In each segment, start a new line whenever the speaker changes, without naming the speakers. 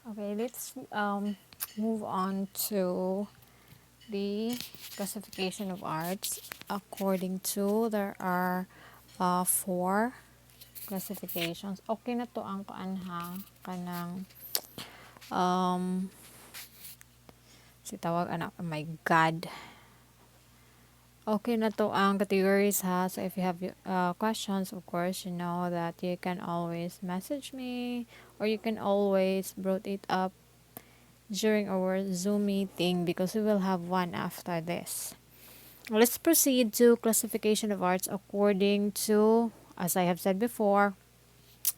Okay, let's move on to the classification of arts. According to, there are four classifications. Okay na to ang kaanha kanang um si tawag anak. Oh my God. Okay na to ang categories ha. So if you have questions, of course, you know that you can always message me or you can always brought it up during our Zoom meeting because we will have one after this. Let's proceed to classification of arts according to, as I have said before,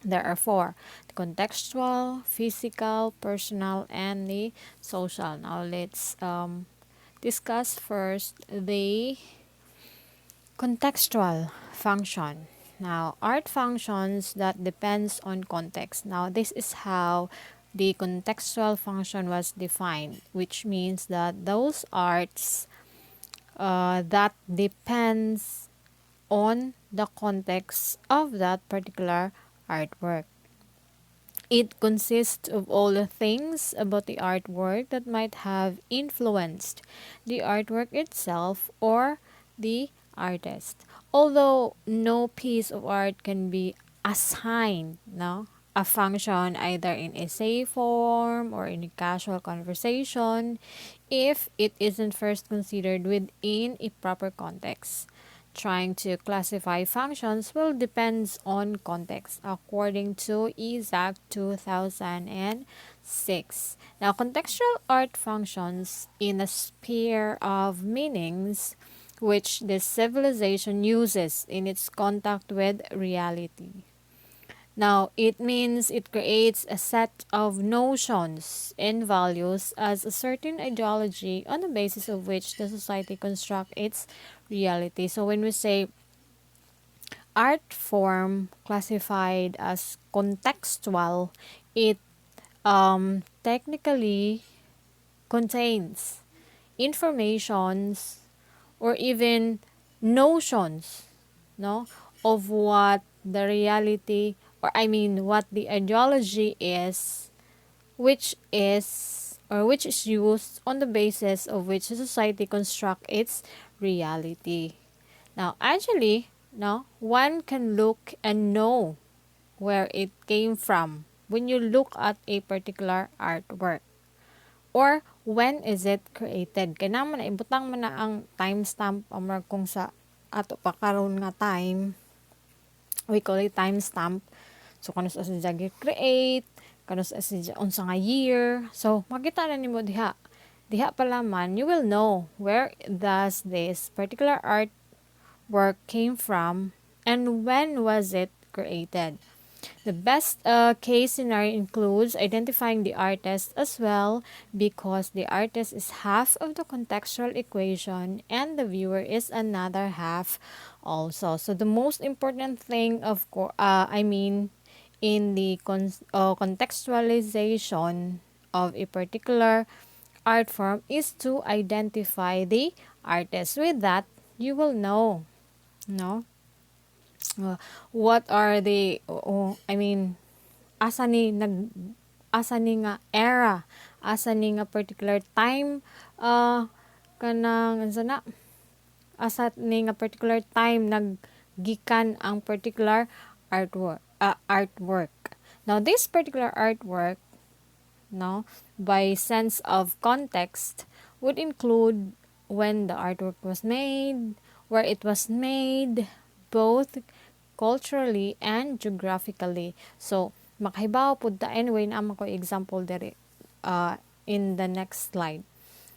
there are four: the contextual, physical, personal, and the social. Now let's discuss first the contextual function. Now, art functions that depends on context. Now, this is how the contextual function was defined, which means that those arts that depends on the context of that particular artwork. It consists of all the things about the artwork that might have influenced the artwork itself or the artist. Although no piece of art can be assigned, no, a function either in essay form or in a casual conversation if it isn't first considered within a proper context. Trying to classify functions will depends on context according to Isaac 2006. Now, contextual art functions in a sphere of meanings which this civilization uses in its contact with reality. Now, it means it creates a set of notions and values as a certain ideology on the basis of which the society constructs its reality. So, when we say art form classified as contextual, it technically contains informations or even notions, no, of what the reality, or I mean what the ideology is, which is or which is used on the basis of which the society construct its reality. Now, actually, no, one can look and know where it came from when you look at a particular artwork. Or when is it created? Kaya naman na ibutang man na ang timestamp amar kung sa ato pa karon nga time, we call it timestamp. So kano sa siya create, kano sa siya unsa nga year. So makita na nimo diha. Diha pala man you will know where does this particular artwork came from and when was it created. The best case scenario includes identifying the artist as well because the artist is half of the contextual equation and the viewer is another half also. So the most important thing in the contextualization of a particular art form is to identify the artist. With that, you will know, no? Uh, what are the asa ni nag asa ni nga era, asa ni nga particular time kanang unsa na asa ni nga particular time naggikan ang particular artwork. Now this particular artwork, no, by sense of context would include when the artwork was made, where it was made, both culturally and geographically. So, makahibaw po ta anyway na ko example dere in the next slide.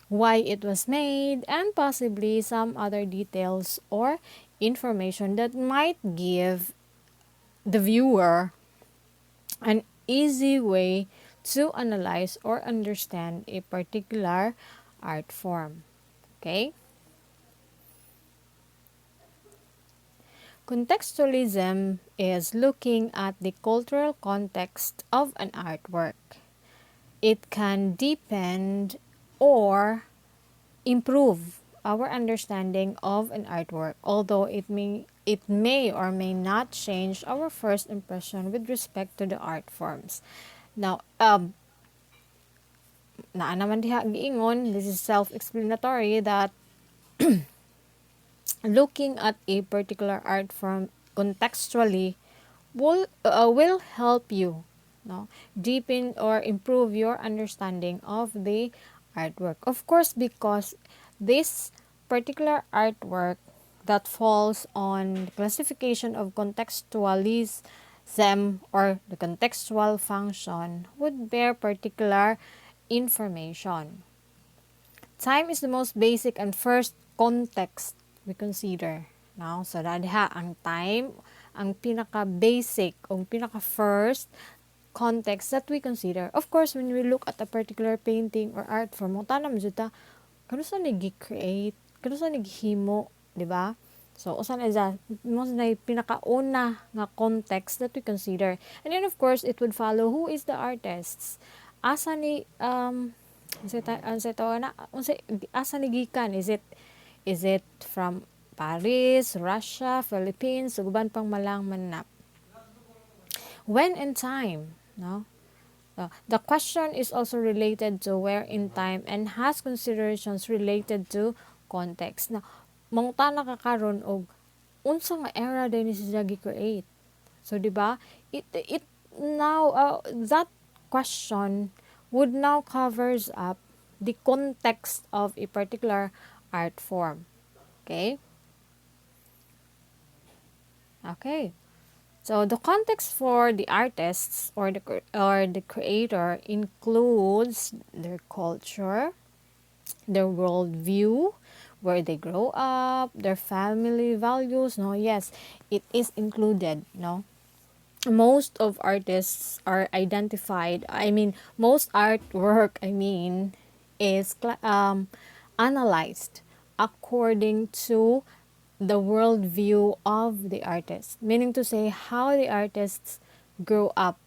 Why it was made and possibly some other details or information that might give the viewer an easy way to analyze or understand a particular art form. Okay? Contextualism is looking at the cultural context of an artwork. It can deepen or improve our understanding of an artwork, although it may or may not change our first impression with respect to the art forms. Now, naa naman diha giingon, this is self-explanatory that looking at a particular art form contextually will help you, no, deepen or improve your understanding of the artwork. Of course, because this particular artwork that falls on the classification of contextualism or the contextual function would bear particular information. Time is the most basic and first context we consider. No? So, dadha, ang time, ang pinaka-basic, o pinaka-first context that we consider. Of course, when we look at a particular painting or art form, mo tanam juta, kano sa nag-create, kano sa naghimo, di ba? So, usan na mo na pinakauna nga context that we consider. And then, of course, it would follow who is the artists. Asa ni, asa ni gikan? Is it from Paris, Russia, Philippines, uban pang malang manap? When in time, no? The question is also related to where in time and has considerations related to context. Now, mangta na ka karon og unsa nga era din ni siya gi-create. So, di ba? It now that question would now covers up the context of a particular art form. Okay? Okay. So the context for the artists or the creator includes their culture, their worldview, where they grow up, their family values. No, yes, it is included. No, most of artists are identified. I mean, most artwork. Is analyzed according to the worldview of the artist, meaning to say how the artists grew up,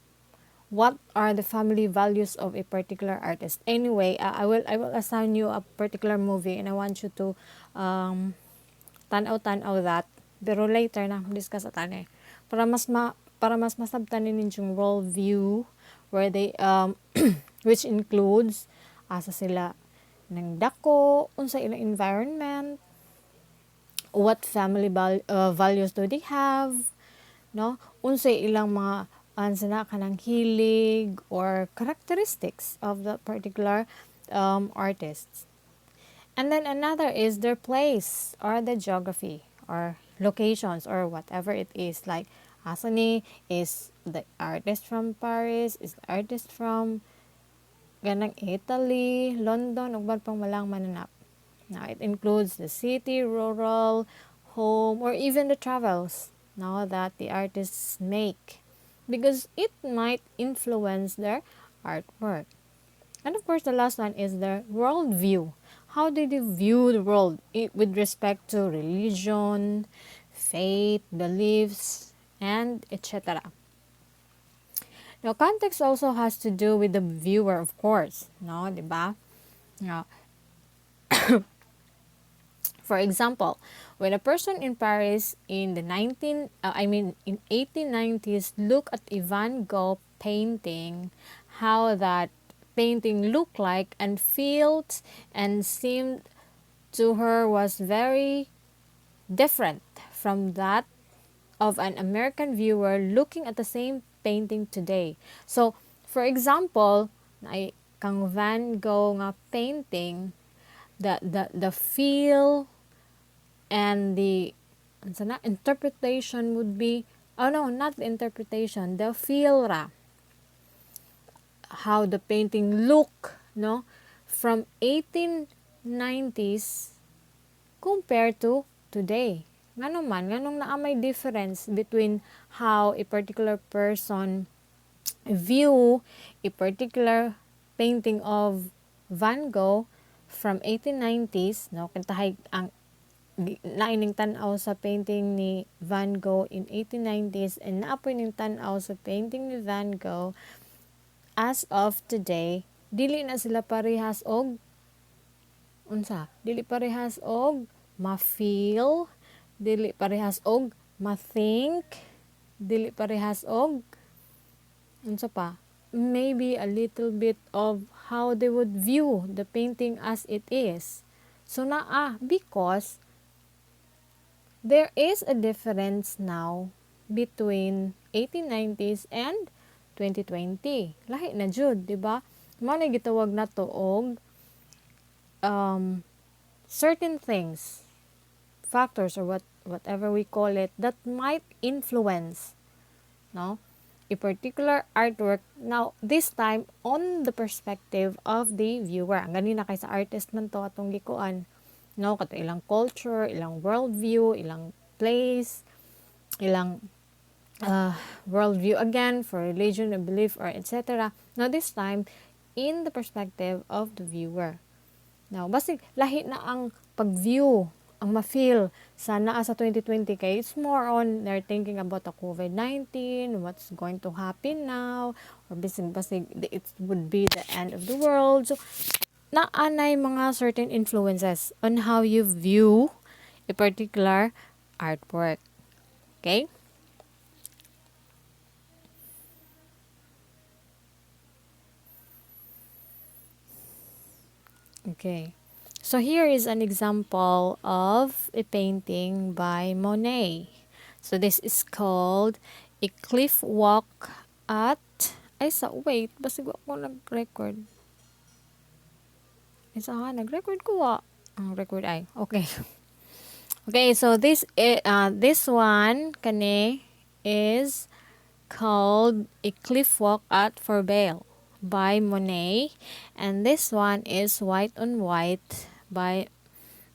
what are the family values of a particular artist. Anyway, I will assign you a particular movie and I want you to tanaw that, pero later na discuss atan para mas masabtanin ninyong worldview where they which includes asa sila ng dako, unsa ilang environment, what family values do they have, no, unsay ilang mga ansana kanang hilig or characteristics of the particular artists. And then another is their place or the geography or locations or whatever it is, like asani is the artist from Paris, is the artist from ganang Italy, London, ug pang malang mananap. Now, it includes the city, rural, home, or even the travels now that the artists make, because it might influence their artwork. And of course, the last one is their worldview. How do they view the world with respect to religion, faith, beliefs, and etc. Now, context also has to do with the viewer, of course. No, diba? Now, for example, when a person in Paris in the in 1890s look at a Van Gogh painting, how that painting looked like and felt and seemed to her was very different from that of an American viewer looking at the same painting today. So, for example, ay kang Van Gogh nga painting, the feel and the interpretation would be, oh no, not the interpretation, the feel ra, how the painting look, no, from 1890s compared to today. Nganong naa may difference between how a particular person view a particular painting of Van Gogh from 1890s, no, kantahay ang naining tan-aw sa painting ni Van Gogh in 1890s and naapoy ning tan-aw sa painting ni Van Gogh as of today, dili na sila parehas og dili parehas og ma-feel, dili parehas og ma-think, dili parehas og unsa pa, maybe a little bit of how they would view the painting as it is. So because there is a difference now between 1890s and 2020. Lahi na jud, di ba? Mao na gitawag na to og um, certain things, factors or whatever we call it that might influence, no, a particular artwork. Now this time on the perspective of the viewer. Ang ganina kay sa artist man to atong gikuan, no, kato ilang culture, ilang worldview, ilang place, ilang worldview again for religion and belief or etc. Now this time in the perspective of the viewer. Now, basig lahi na ang pag-view, ang ma-feel sa naa sa 2020 kay it's more on they're thinking about the COVID-19, what's going to happen now, or basig it would be the end of the world. So, naanay mga certain influences on how you view a particular artwork. Okay? Okay. So here is an example of a painting by Monet. So this is called A Cliff Walk at wait, basig ako nag-record. Nag-record ko ang record ay. Okay. Okay, so this one kani is called A Cliff Walk at Forbale by Monet, and this one is White on White by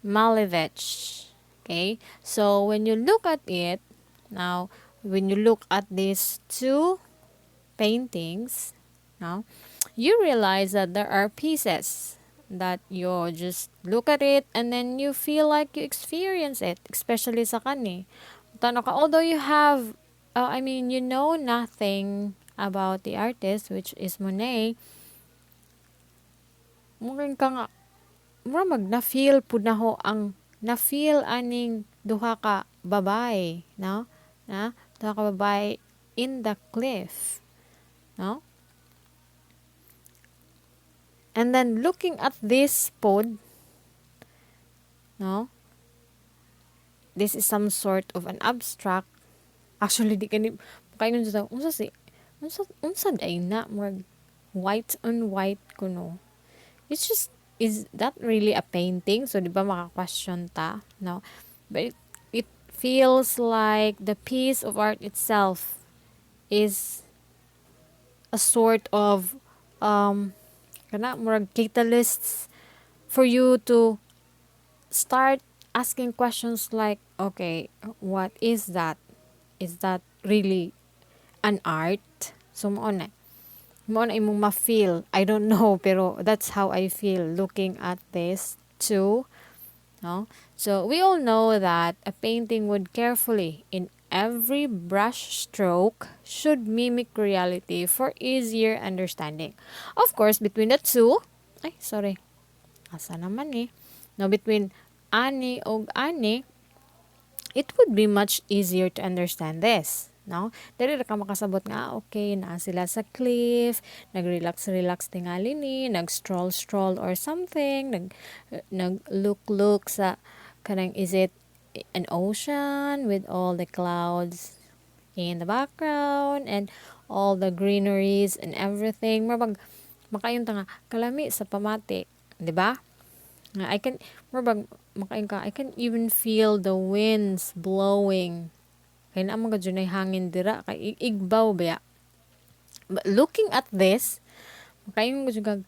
Malevich. Okay, so when you look at it now, when you look at these two paintings now, you realize that there are pieces that you just look at it and then you feel like you experience it, especially sa kani. Tano ka, although you have, you know nothing about the artist, which is Monet, mungkin ka nga, mura na-feel po na ho ang, na-feel aning duha ka babae, no? Duha ka babae in the cliff, no? And then looking at this pod, no? This is some sort of an abstract. Actually, di kani kayo nun sa unsa day na more white on white kuno. It's just, is that really a painting? So di ba maka-question ta, no? But it feels like the piece of art itself is a sort of kana murag catalysts for you to start asking questions like, okay, what is that? Is that really an art? So mo na imong ma-feel. I don't know, pero that's how I feel looking at this too. No? So we all know that a painting would carefully, in every brush stroke, should mimic reality for easier understanding. Of course, between the two, asa naman eh. No, between ani og ani, it would be much easier to understand this. No? Dali ra ka makasabot nga, okay, naa sila sa cliff, nag-relax tingali ni, nag-stroll or something, nag-look sa kanang, is it an ocean with all the clouds in the background and all the greeneries and everything. Murag makayon ta nga kalami sa pamati, di ba? I can, murag makayon ka, I can even feel the winds blowing. Kaya na mga dyan ay hangin dira, kay igbaw ba ya? But looking at this, makayon ko dyan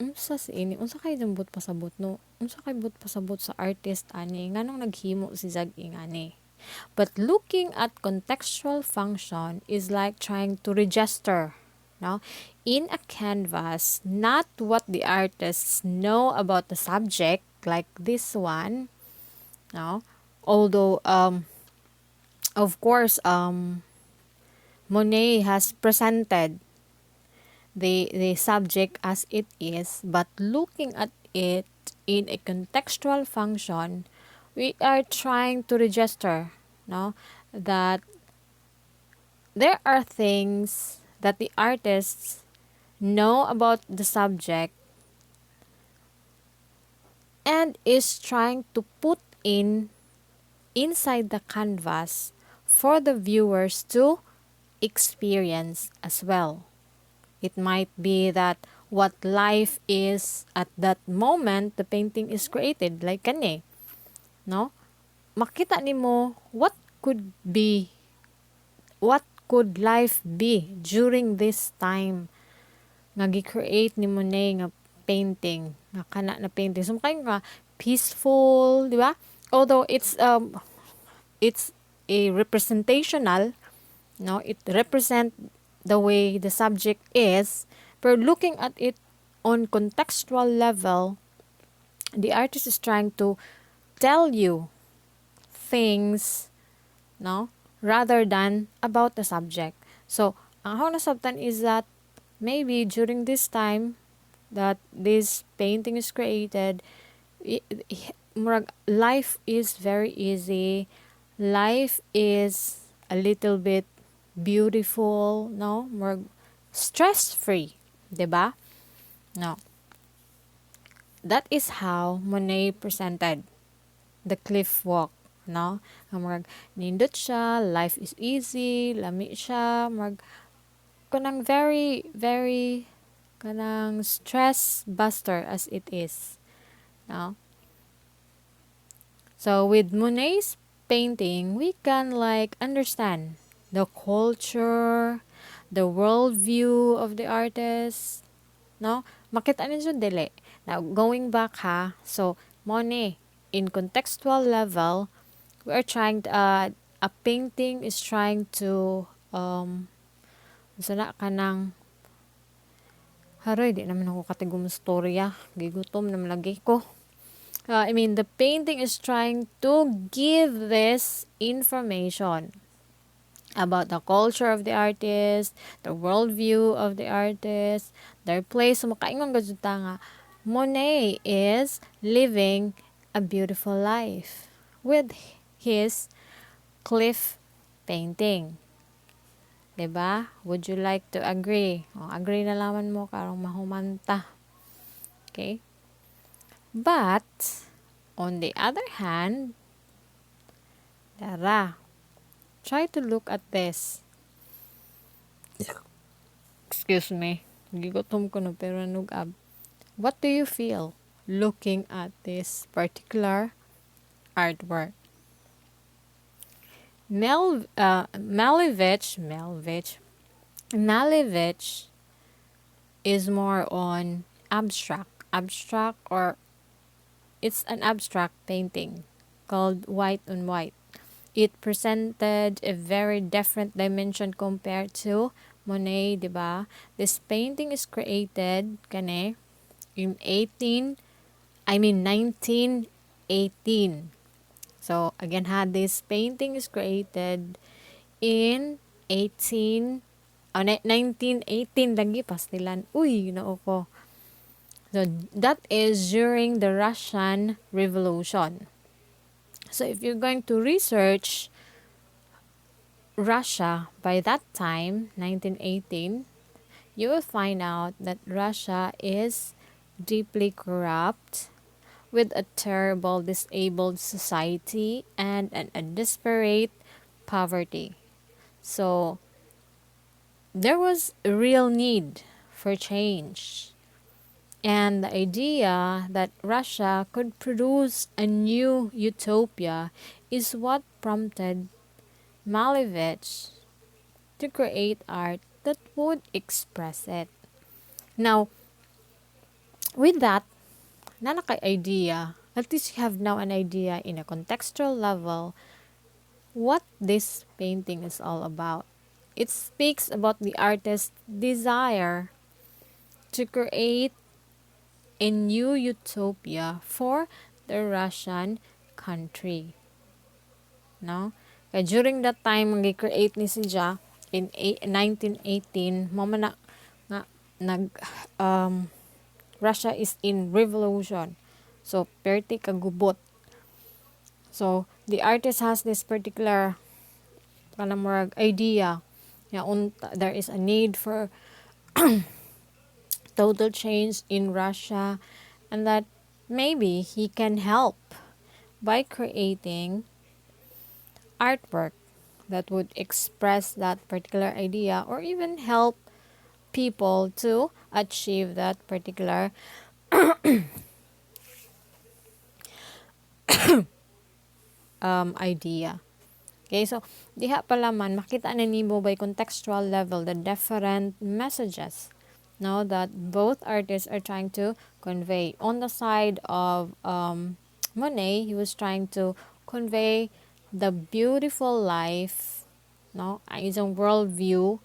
unsa sa ini, unsa kay jambot pasabot no? Unsa kay but pasabot sa artist ani, nganong naghimo si Zag ingani. But looking at contextual function is like trying to register, no, in a canvas, not what the artists know about the subject, like this one, no, although of course Monet has presented the subject as it is, but looking at it in a contextual function, we are trying to register, no, that there are things that the artists know about the subject and is trying to put in inside the canvas for the viewers to experience as well. It might be that what life is at that moment the painting is created, like kani, no? Makita nimo what could life be during this time nga gi-create nimo nga painting, nga kana na painting. So kayo nga peaceful, di ba? Although it's a representational, no, it represent the way the subject is, but looking at it on contextual level, the artist is trying to tell you things, no, rather than about the subject. So ang ako nasabtan is that maybe during this time that this painting is created, life is very easy. Life is a little bit beautiful, no? More stress-free, 'di ba? No. That is how Monet presented the cliff walk, no? Murag nindot siya, life is easy, lami siya, murag kanang very very kanang stress buster as it is, no? So with Monet's painting, we can like understand the culture, the worldview of the artist, no? Makita ninyo dili. Now, going back ha, so Monet, in contextual level, we are trying to, a painting is trying to, sana ka ng, haroy, di naman ako katigong storya, gigutom naman lagi ko. I mean, the painting is trying to give this information about the culture of the artist, the worldview of the artist, their place. So, makaingon gadjuta nga, Monet is living a beautiful life with his cliff painting. Diba? Would you like to agree? O, agree na laman mo karong mahumanta. Okay? But, on the other hand, Dara, try to look at this. Excuse me. Gigutom ko no pero nugab. What do you feel looking at this particular artwork? Malevich is more on abstract, or it's an abstract painting called White on White. It presented a very different dimension compared to Monet, diba? This painting is created kane in 1918. So again this painting is created in 1918 lagi pastilan. Uy, nao ko. So that is during the Russian Revolution. So if you're going to research Russia by that time, 1918, you will find out that Russia is deeply corrupt, with a terrible disabled society and a desperate poverty. So there was a real need for change. And the idea that Russia could produce a new utopia is what prompted Malevich to create art that would express it. Now, with that, idea, at least you have now an idea in a contextual level what this painting is all about. It speaks about the artist's desire to create a new utopia for the Russian country. No? Kaya during that time, mag-create ni si Ja in 1918, mama na nga, Russia is in revolution. So, perti kagubot. So, the artist has this particular idea There is a need for total change in Russia, and that maybe he can help by creating artwork that would express that particular idea or even help people to achieve that particular idea. Okay, so diha pala man makita na nimo by contextual level the different messages now that both artists are trying to convey. On the side of Monet, he was trying to convey the beautiful life, no, ang isang worldview,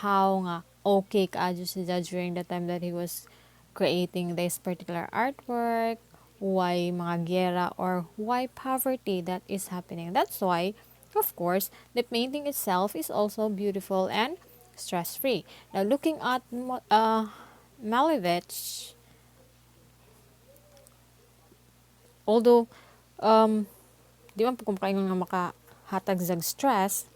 how nga okay kaadyo siya during the time that he was creating this particular artwork, why mga gera or why poverty that is happening. That's why, of course, the painting itself is also beautiful and stress-free. Now, looking at Malevich, although di man po kung kayo nga makahatag zag stress,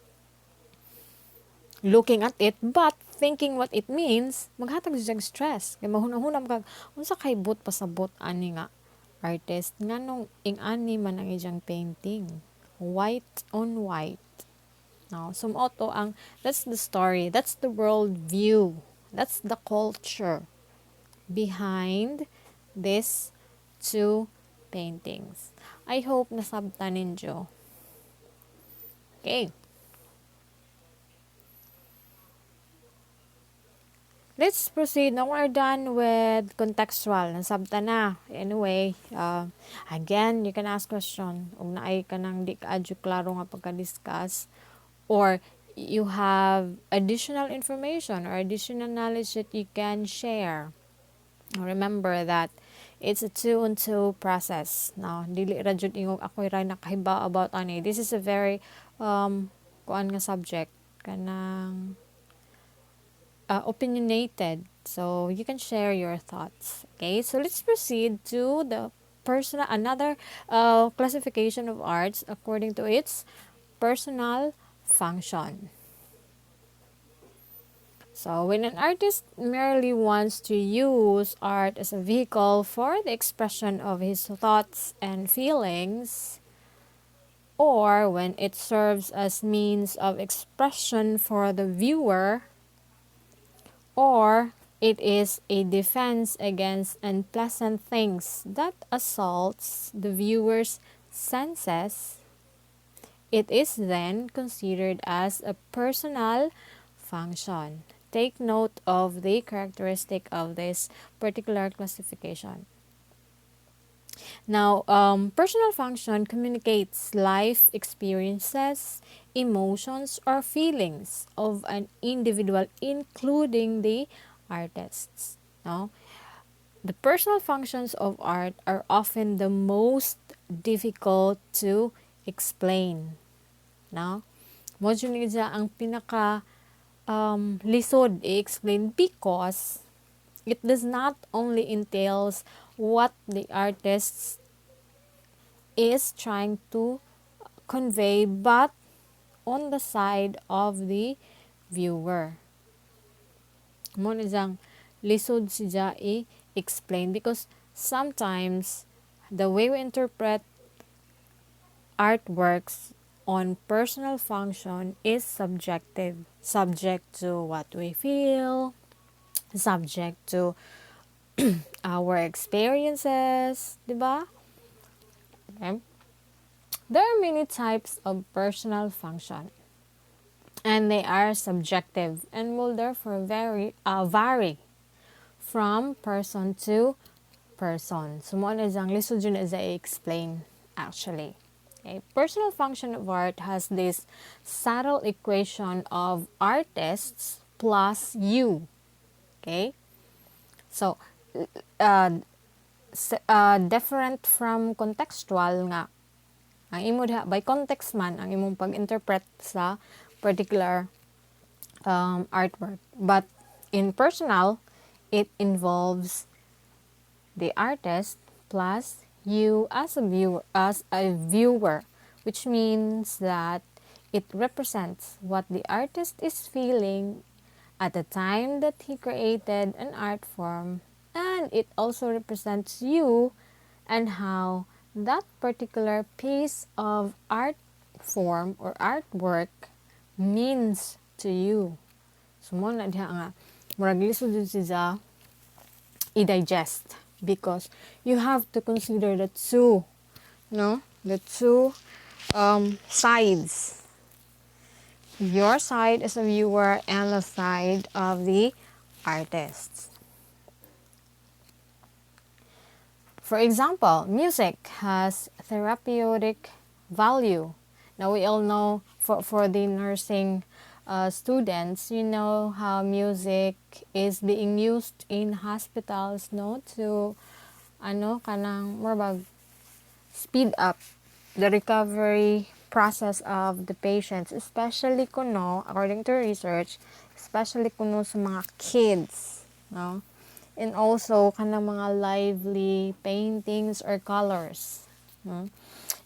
looking at it, but thinking what it means, maghatag zag stress. Kaya mahunang-hunam kag, unsa kay but pasabot ani nga artist, nga nung ing-ani man ang ijang painting. White on white. No, sumuoto ang, that's the story, that's the world view, that's the culture behind these two paintings. I hope nasabtan ninyo. Okay. Let's proceed. Now we're done with contextual. Nasabta na. Anyway, again, you can ask question. Kung naay ka nang di ka adyo klaro nga pagka-discuss, or you have additional information or additional knowledge that you can share. Remember that it's a two-on-two process. Now, dili ra jud ingog ako ra nakahibaw about ani. This is a very kuan nga subject kanang opinionated. So you can share your thoughts. Okay, so let's proceed to the another classification of arts according to its personal function. So when an artist merely wants to use art as a vehicle for the expression of his thoughts and feelings, or when it serves as means of expression for the viewer, or it is a defense against unpleasant things that assaults the viewer's senses, it is then considered as a personal function. Take note of the characteristic of this particular classification. Now, personal function communicates life experiences, emotions, or feelings of an individual, including the artists. No? The personal functions of art are often the most difficult to explain. No? Mo ang pinaka lisod i-explain because it does not only entails what the artist is trying to convey, but on the side of the viewer. Mo nizang lisod siya i-explain because sometimes the way we interpret artworks on personal function is subjective, subject to what we feel, subject to our experiences, diba? Okay. There are many types of personal function, and they are subjective and will therefore vary from person to person. So, mo na isang lisod yun as I explain actually. Okay. Personal function of art has this subtle equation of artists plus you. Okay? So, different from contextual nga. Ang imo diha, by context man, ang imong pag-interpret sa particular artwork. But in personal, it involves the artist plus you as a viewer, which means that It represents what the artist is feeling at the time that he created an art form, and it also represents you and how that particular piece of art form or artwork means to you. So mo na diha nga murag lisod jud siya i-digest because you have to consider the two, no? The two sides. Your side as a viewer and the side of the artist. For example, music has therapeutic value. Now we all know for the nursing students, you know how music is being used in hospitals, no, to kanang more speed up the recovery process of the patients, especially kuno according to research, especially kuno sa mga kids, no, and also kanang mga lively paintings or colors, no?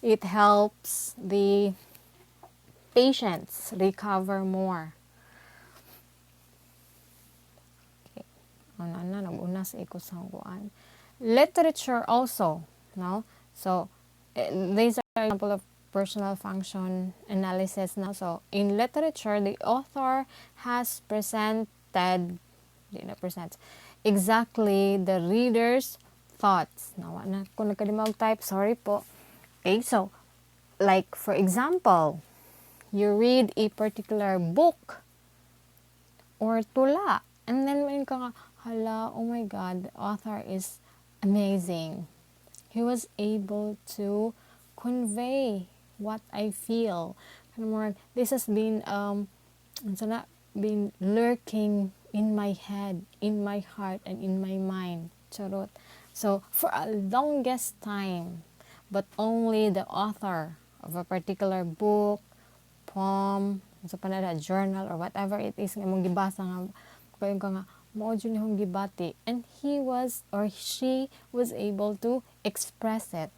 It helps the patients recover more. Okay. Nag-una sa ikusan. Literature also, no? So these are example of personal function analysis now. So in literature, the author has presents exactly the reader's thoughts. Now, kung nagkalimag type, sorry po. Okay, so like for example, you read a particular book or tula, and then may ka nga, hala, oh my God, the author is amazing. He was able to convey what I feel. This has been been lurking in my head, in my heart, and in my mind. Charot. So for a longest time, but only the author of a particular book, poem, sa panada, journal, or whatever it is nga mong gibasa nga kayo ka nga mao jud nihong gibati, and he was or she was able to express it,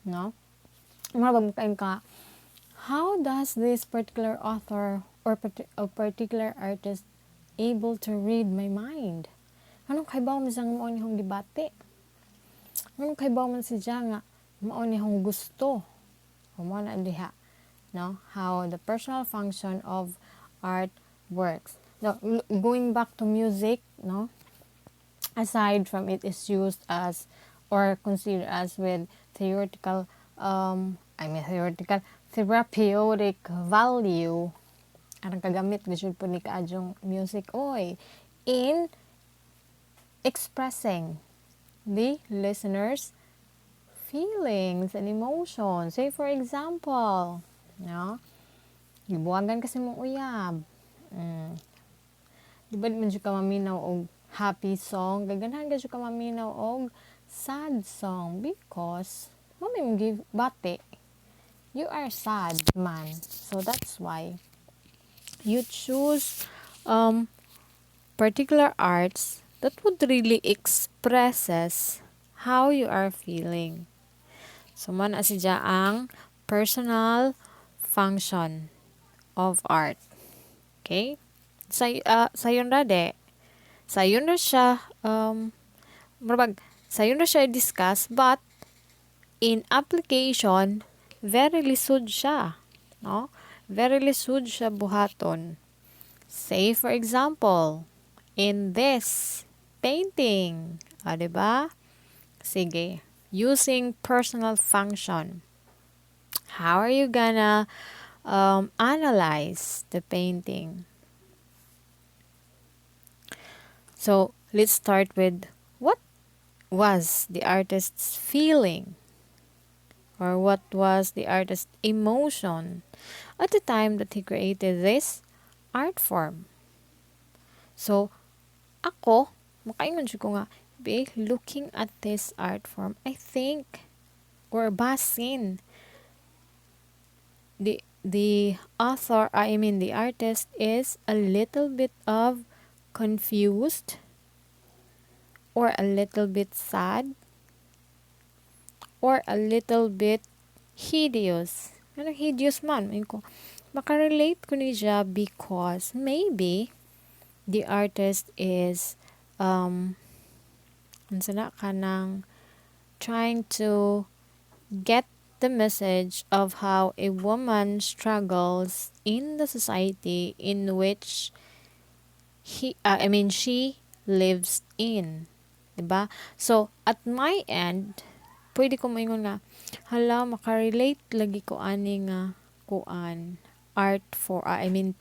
no? Mabag ka, how does this particular author or a particular artist able to read my mind? Anong kaybaw man siya nga mao nihong gibati? Anong kaybaw man siya nga mao nihong gusto? Mao na diha, no? How the personal function of art works. Now, going back to music, no? Aside from it is used as or considered as with theoretical therapeutic value, ang kagamit gud po ni kaadjong music in expressing the listener's feelings and emotions. Say for example, no, gibuwagan kasi mong uyab. Di ba man ka maminaw og happy song, gaganahan ka ka maminaw og sad song because may mong gibati. You are sad man. So that's why you choose particular arts that would really expresses how you are feeling. So man asidya ang personal function of art. Okay? Sayon ra de. Sayon ra siya sayon ra siya discuss, but in application very lisod siya, no? Very lisod siya buhaton. Say for example, in this painting, diba? Sige, using personal function. How are you gonna analyze the painting? So, let's start with what was the artist's feeling, or what was the artist's emotion at the time that he created this art form. So, ako, makaingon siya ko nga, looking at this art form, I think, or basin, the author, the artist is a little bit of confused or a little bit sad or a little bit hideous Ano hideous man. Ayun ko, makarelate ko ni siya because maybe the artist is unsa na kanang trying to get the message of how a woman struggles in the society in which she lives in. 'Di ba? So, at my end, pwede ko moingon nga, hala, makarelate lagi ko ani nga kuan art for,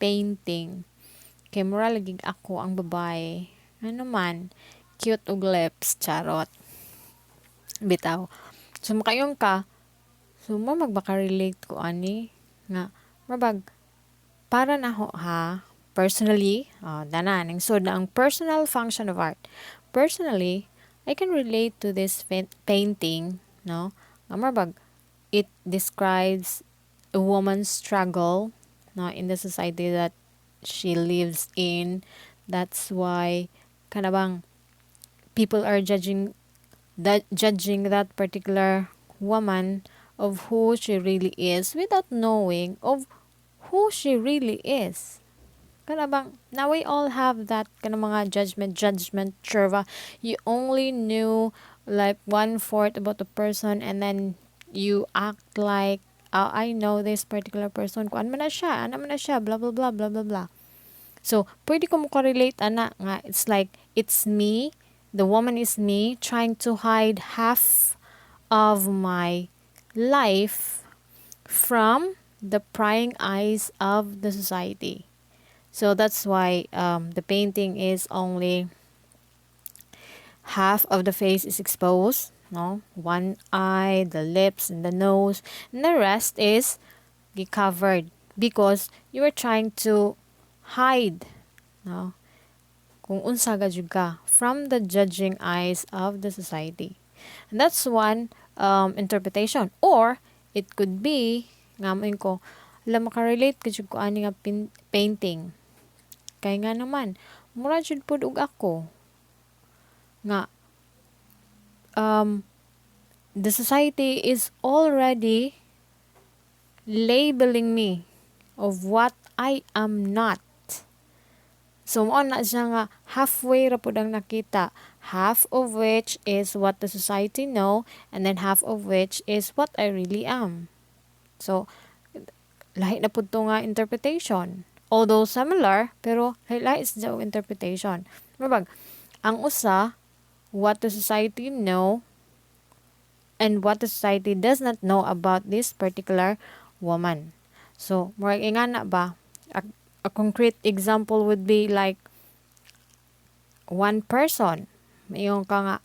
painting. Kay mura lagi ako ang babae. Ano man, cute og lips, charot. Bitaw. So, makayong ka, so mo magbaka-relate ko ani nga mabag para na ho ha personally danan ang so ang personal function of art. Personally, I can relate to this painting, no? Nga mabag it describes a woman's struggle, no, in the society that she lives in. That's why kanabang people are judging that particular woman of who she really is without knowing of who she really is. Kana bang, now we all have that kind of mga judgment, curva. You only knew like 1/4 about the person and then you act like, I know this particular person. Kung ano man na siya, blah, blah, blah, blah, blah, blah. So, pwede ko mo relate ana nga, it's like, it's me, the woman is me, trying to hide half of my life from the prying eyes of the society. So that's why the painting is only half of the face is exposed, no? One eye, the lips, and the nose, and the rest is covered because you are trying to hide, no? Kung unsa gajud ka from the judging eyes of the society. And that's one interpretation. Or it could be ngamoy ko, makarelate gajud ko ani nga painting. Kay nga naman, mura jud pud og ako nga the society is already labeling me of what I am not. So, mo na siya nga halfway ra pud ang nakita. Half of which is what the society know and then half of which is what I really am. So, lahi na pud to nga interpretation. Although similar, pero lahi is the interpretation. Mabag, ang usa, what the society know and what the society does not know about this particular woman. So, murag ingana ba? A concrete example would be like one person. Mayong ka nga,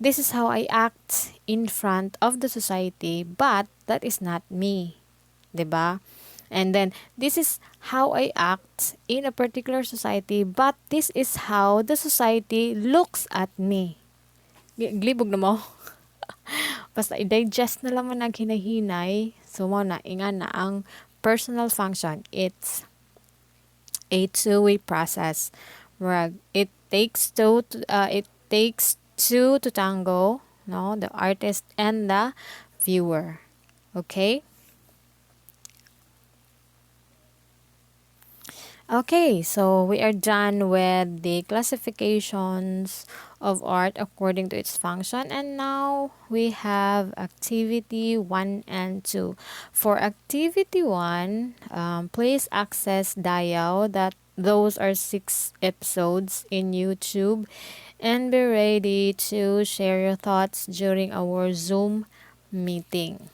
this is how I act in front of the society, but that is not me. 'Di ba? And then, this is how I act in a particular society, but this is how the society looks at me. Glibog na mo. Basta i-digest na lang mo na hinahinay. So, mo na, inga na ang personal function. It's a two-way process. It takes two to tango, no, the artist and the viewer. Okay? Okay, so we are done with the classifications of art according to its function, and now we have activity 1 and 2. For activity 1, please access Diao. Those are 6 episodes in YouTube, and be ready to share your thoughts during our Zoom meeting.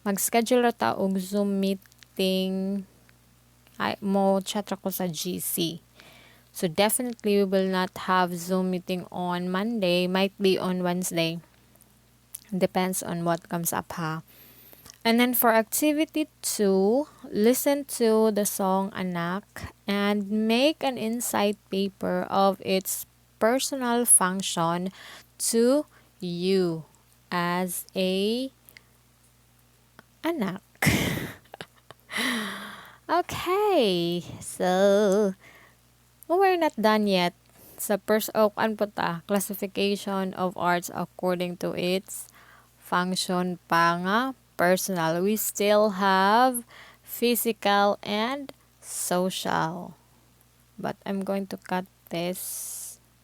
Mag-schedule ra ta og Zoom meeting mo chat ako sa GC. So definitely we will not have Zoom meeting on Monday, might be on Wednesday. Depends on what comes up ha. And then for activity 2, listen to the song Anak and make an insight paper of its personal function to you as a anak. Okay, so we're not done yet sa classification of arts according to its function pa nga personal. We still have physical and social. But I'm going to cut this